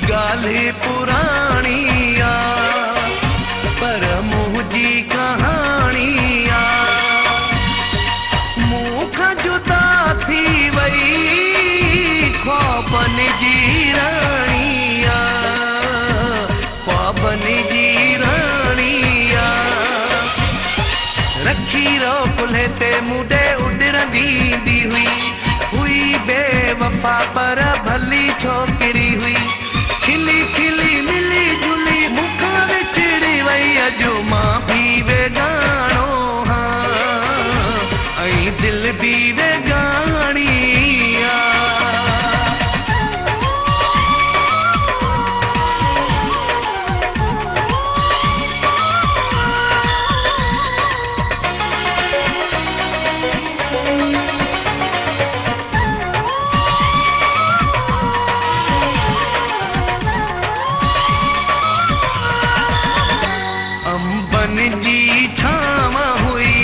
गाले पुराणिया पर मुझी कहानिया मुख जुदा थी वई ख्वाबन जी रानिया ख्वाबन जी रानिया रखी रो पुल्हे ते मुडे उडरंदी दी हुई बेवफा पर भली छोकरी हुई खिली खिली मिली जुली मुखा विछड़ी वई अजो मां भी वेगाणो हाँ ऐं दिल भी वेगाणिया अंबन जी छाव हुई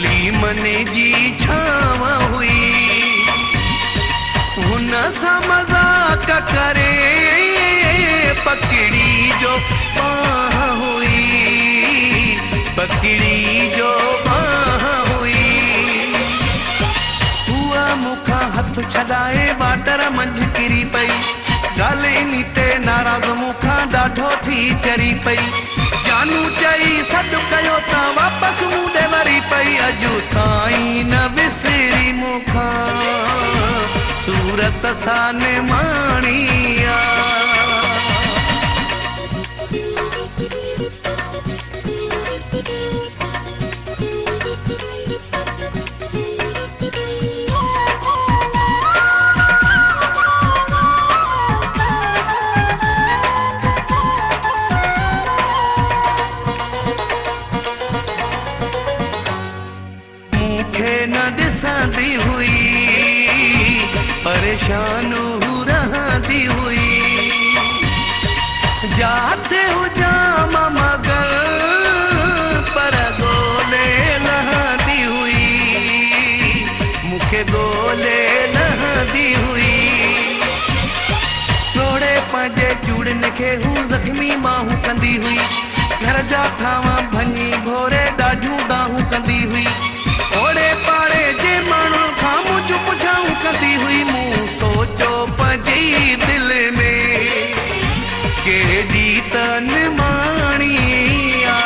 लीमन जी छाव हुई हुन सां मज़ाक करे पकड़ी जो बाह हुई पकड़ी जो बाह हुई हुआ मुखा हथ छॾाए वाटर मंझि किरी पई गाले नीते नाराज़ मुखा ॾाढो थी चरी पई जानू चई सॾु कयो त वापसि मूंॾे वरी पई अॼु ताईं न विसरी मुखा सूरत सां निमाणिया न ॾिसंदी हुई परेशान रहंदी हुई जाते हुजा मगर पर गोले लहंदी हुई मूंखे गोले लहंदी हुई थोड़े पंहिंजे चूड़न खे हू ज़ख्मी बाहूं कंदी हुई घर जा थावा भञी घोरे ॾाढियूं दाहूं कंदी हुई ओड़े पाड़े जे माण्हू खां मुझ पुछाऊं कंदी हुई मूं सोचो पंहिंजी दिल में केॾी त निमाणिया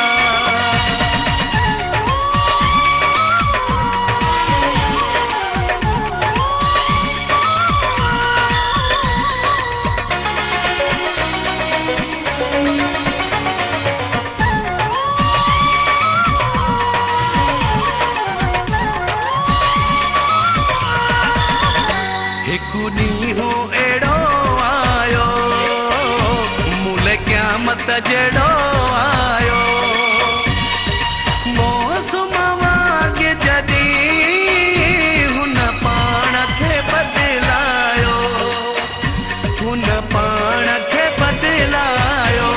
हिकु ॾींहुं अहिड़ो आयो मूल क़यामत जहिड़ो आयो मौसम वांगे जॾहिं हुन पाण खे बदिलायो हुन पाण खे बदिलायो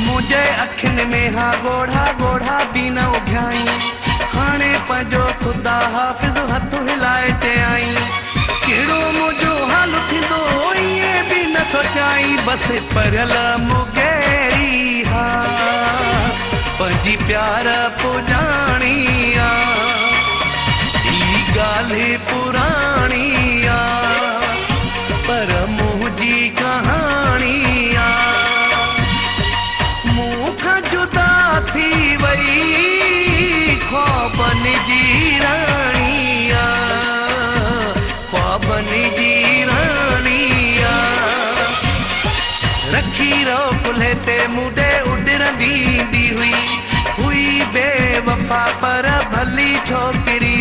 मुंहिंजे अखियुनि में हा ॻोढ़ा ॻोढ़ा बि न उघियाई हाणे पंहिंजो ख़ुदा हाफ़िज़ हथ हिलाए चयाई कहिड़ो मुंहिंजो हाल थींदो ईअं बि न सोचाई बसि परियल मुगेरी हा पंहिंजी प्यार पुॼाणिया ई ॻाल्हि पुराणिया पर मुंहिंजी कहाणिया मूंखां जुदा थी वई ख्वाबन जी रानिया ख्वाबन जी रानिया रखी रो पुल्हे ते मुडे उडरंदी दी हुई बेवफा पर भली छोकरी